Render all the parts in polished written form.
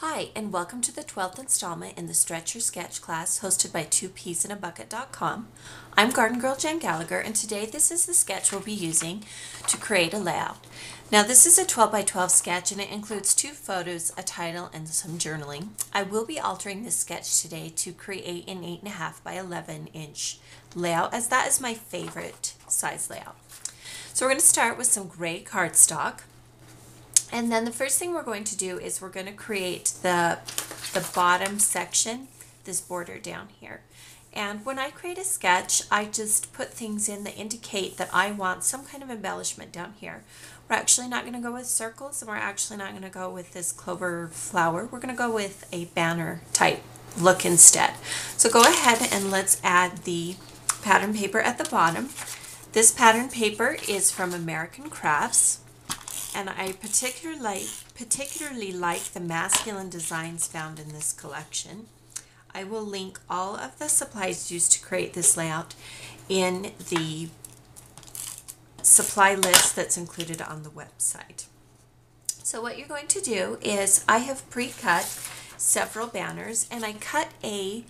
Hi, and welcome to the 12th installment in the Stretch Your Sketch class hosted by 2peasinabucket.com. I'm Garden Girl Jen Gallagher, and today this is the sketch we'll be using to create a layout. Now this is a 12 by 12 sketch and it includes 2 photos, a title, and some journaling. I will be altering this sketch today to create an 8.5 by 11 inch layout, as that is my favorite size layout. So we're going to start with some gray cardstock. And then the first thing we're going to do is we're going to create the bottom section, this border down here. And when I create a sketch, I just put things in that indicate that I want some kind of embellishment down here. We're actually not going to go with circles, and we're actually not going to go with this clover flower. We're going to go with a banner type look instead. So go ahead and let's add the pattern paper at the bottom. This pattern paper is from American Crafts. And I particularly like the masculine designs found in this collection. I will link all of the supplies used to create this layout in the supply list that's included on the website. So what you're going to do is I have pre-cut several banners, and I cut a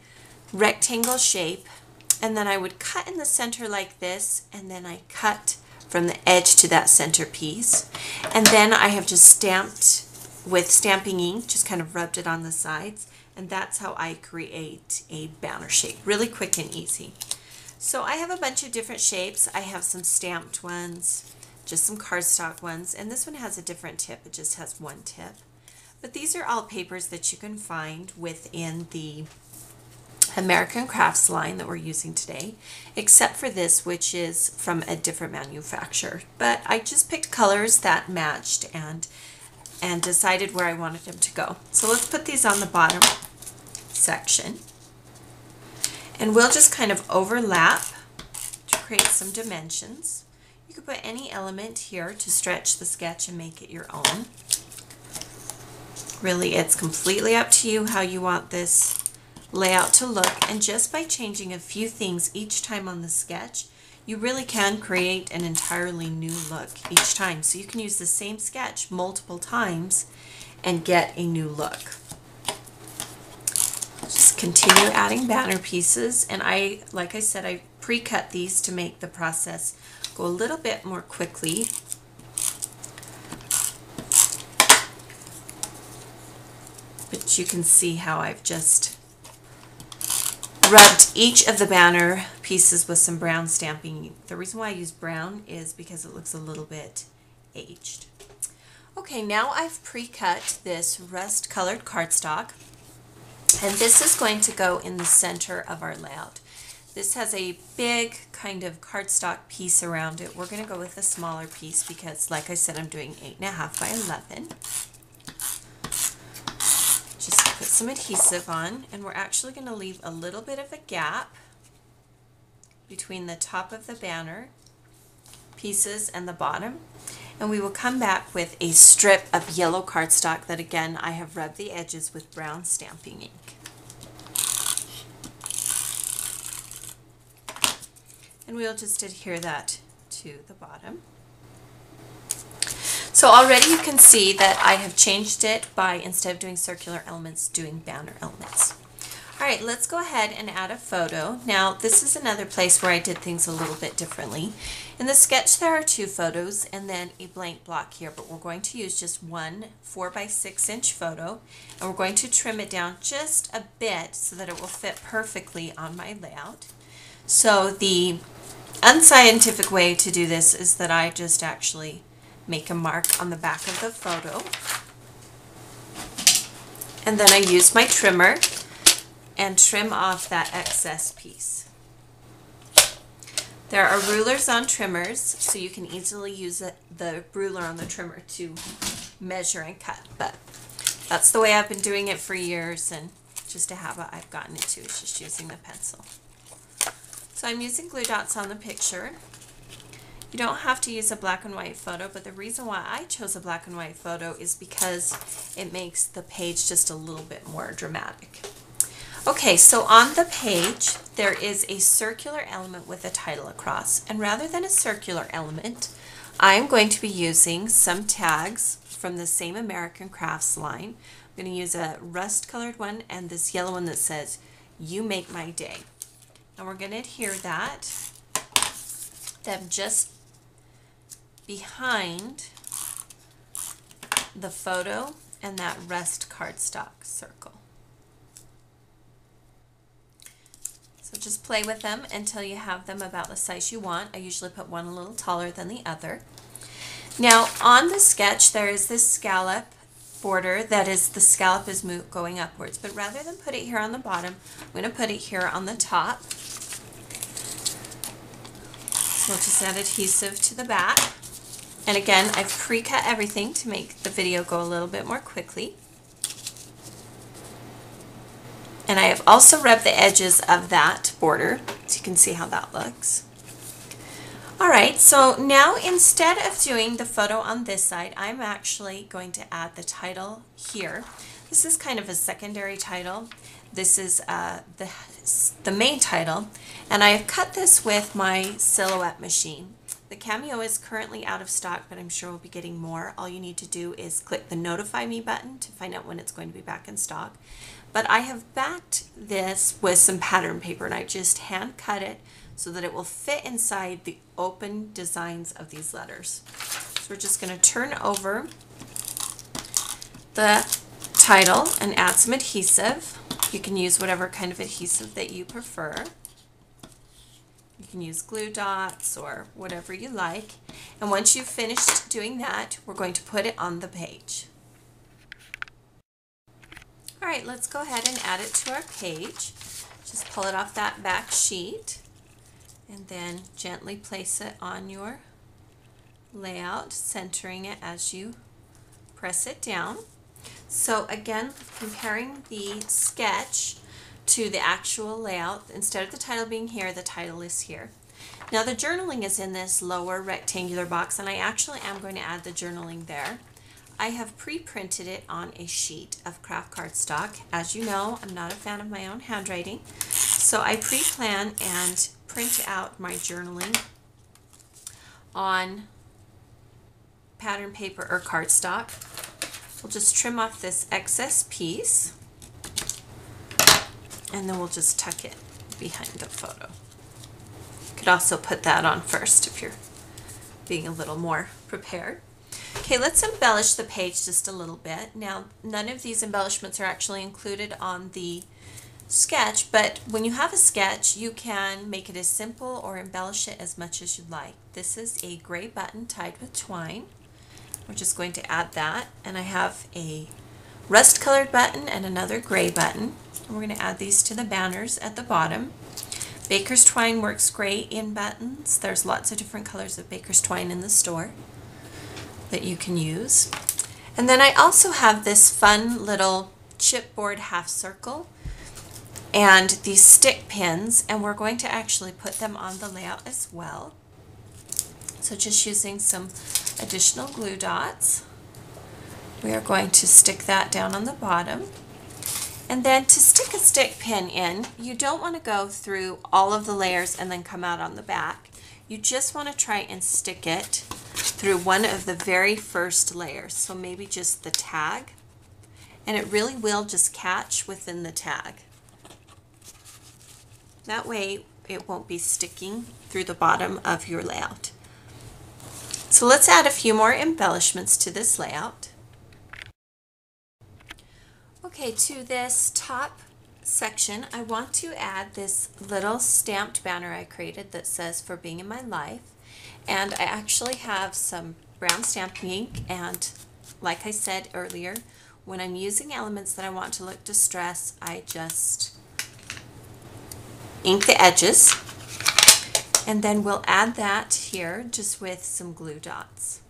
rectangle shape, and then I would cut in the center like this, and then I cut from the edge to that center piece. And then I have just stamped with stamping ink, just kind of rubbed it on the sides, and that's how I create a banner shape. Really quick and easy. So I have a bunch of different shapes. I have some stamped ones, just some cardstock ones, and this one has a different tip. It just has one tip. But these are all papers that you can find within the American Crafts line that we're using today, except for this, which is from a different manufacturer. But I just picked colors that matched and decided where I wanted them to go. So let's put these on the bottom section, and we'll just kind of overlap to create some dimensions. You could put any element here to stretch the sketch and make it your own. Really, it's completely up to you how you want this layout to look, and just by changing a few things each time on the sketch, you really can create an entirely new look each time. So you can use the same sketch multiple times and get a new look. Just continue adding banner pieces, and like I said, I pre-cut these to make the process go a little bit more quickly. But you can see how I've just rubbed each of the banner pieces with some brown stamping. The reason why I use brown is because it looks a little bit aged. Okay, now I've pre-cut this rust colored cardstock, and this is going to go in the center of our layout. This has a big kind of cardstock piece around it. We're going to go with a smaller piece because, like I said, I'm doing 8.5 by 11. Just put some adhesive on, and we're actually going to leave a little bit of a gap between the top of the banner pieces and the bottom, and we will come back with a strip of yellow cardstock that, again, I have rubbed the edges with brown stamping ink. And we'll just adhere that to the bottom. So already you can see that I have changed it by, instead of doing circular elements, doing banner elements. Alright, let's go ahead and add a photo. Now this is another place where I did things a little bit differently. In the sketch there are 2 photos and then a blank block here, but we're going to use just one 4 by 6 inch photo, and we're going to trim it down just a bit so that it will fit perfectly on my layout. So the unscientific way to do this is that I just actually make a mark on the back of the photo, and then I use my trimmer and trim off that excess piece. There are rulers on trimmers, so you can easily use the ruler on the trimmer to measure and cut, but that's the way I've been doing it for years, and just a habit I've gotten into is just using the pencil. So I'm using glue dots on the picture. You don't have to use a black and white photo, but the reason why I chose a black and white photo is because it makes the page just a little bit more dramatic. Okay, so on the page there is a circular element with a title across, and rather than a circular element, I'm going to be using some tags from the same American Crafts line. I'm going to use a rust colored one and this yellow one that says, "You make my day." And we're going to adhere them just behind the photo and that rust cardstock circle. So just play with them until you have them about the size you want. I usually put one a little taller than the other. Now on the sketch there is this scallop border, that is, the scallop is going upwards, but rather than put it here on the bottom, I'm going to put it here on the top. So we'll just add adhesive to the back. And again, I've pre-cut everything to make the video go a little bit more quickly. And I have also rubbed the edges of that border so you can see how that looks. Alright, so now instead of doing the photo on this side, I'm actually going to add the title here. This is kind of a secondary title. This is the main title, and I have cut this with my Silhouette machine. The Cameo is currently out of stock, but I'm sure we'll be getting more. All you need to do is click the Notify Me button to find out when it's going to be back in stock. But I have backed this with some pattern paper, and I just hand cut it so that it will fit inside the open designs of these letters. So we're just going to turn over the title and add some adhesive. You can use whatever kind of adhesive that you prefer. You can use glue dots or whatever you like. And once you've finished doing that, we're going to put it on the page. Alright, let's go ahead and add it to our page. Just pull it off that back sheet and then gently place it on your layout, centering it as you press it down. So again, comparing the sketch to the actual layout, instead of the title being here, the title is here. Now the journaling is in this lower rectangular box, and I actually am going to add the journaling there. I have pre-printed it on a sheet of craft cardstock. As you know, I'm not a fan of my own handwriting, so I pre-plan and print out my journaling on pattern paper or cardstock. We'll just trim off this excess piece, and then we'll just tuck it behind the photo. You could also put that on first if you're being a little more prepared. Okay, let's embellish the page just a little bit. Now, none of these embellishments are actually included on the sketch, but when you have a sketch, you can make it as simple or embellish it as much as you'd like. This is a gray button tied with twine. We're just going to add that, and I have a rust colored button and another gray button. And we're going to add these to the banners at the bottom. Baker's twine works great in buttons. There's lots of different colors of Baker's twine in the store that you can use. And then I also have this fun little chipboard half circle and these stick pins, and we're going to actually put them on the layout as well. So just using some additional glue dots, we are going to stick that down on the bottom. And then to stick a stick pin in, you don't want to go through all of the layers and then come out on the back. You just want to try and stick it through one of the very first layers, so maybe just the tag, and it really will just catch within the tag. That way it won't be sticking through the bottom of your layout. So let's add a few more embellishments to this layout. Okay, to this top section, I want to add this little stamped banner I created that says "For Being in My Life." And I actually have some brown stamping ink, and like I said earlier, when I'm using elements that I want to look distressed, I just ink the edges, and then we'll add that here just with some glue dots.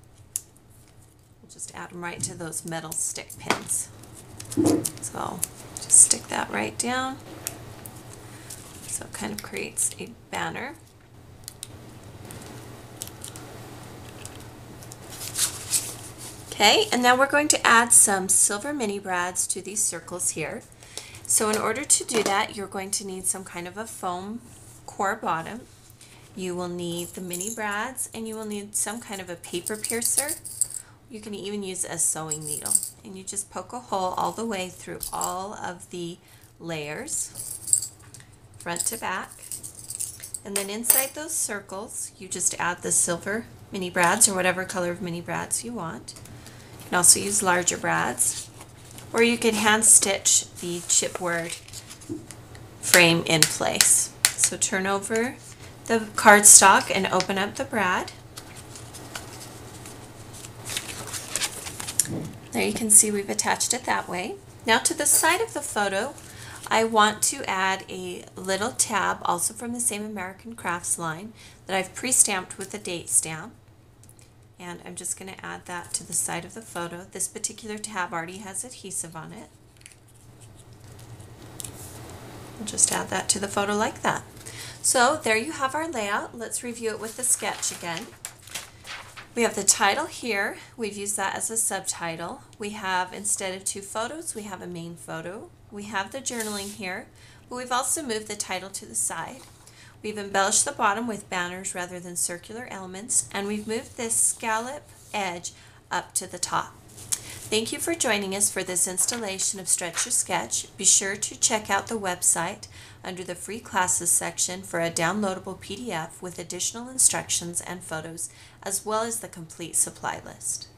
We'll just add them right to those metal stick pins. So just stick that right down. So it kind of creates a banner. Okay, and now we're going to add some silver mini brads to these circles here. So in order to do that, you're going to need some kind of a foam core bottom. You will need the mini brads, and you will need some kind of a paper piercer You can even use a sewing needle, and you just poke a hole all the way through all of the layers, front to back. And then inside those circles, you just add the silver mini brads or whatever color of mini brads you want. You can also use larger brads, or you can hand stitch the chipboard frame in place. So turn over the cardstock and open up the brad. There you can see we've attached it that way. Now to the side of the photo, I want to add a little tab, also from the same American Crafts line, that I've pre-stamped with a date stamp. And I'm just going to add that to the side of the photo. This particular tab already has adhesive on it. I'll just add that to the photo like that. So there you have our layout. Let's review it with the sketch again. We have the title here. We've used that as a subtitle. We have, instead of 2 photos, we have a main photo. We have the journaling here, but we've also moved the title to the side. We've embellished the bottom with banners rather than circular elements, and we've moved this scallop edge up to the top. Thank you for joining us for this installation of Stretch Your Sketch. Be sure to check out the website under the free classes section for a downloadable PDF with additional instructions and photos, as well as the complete supply list.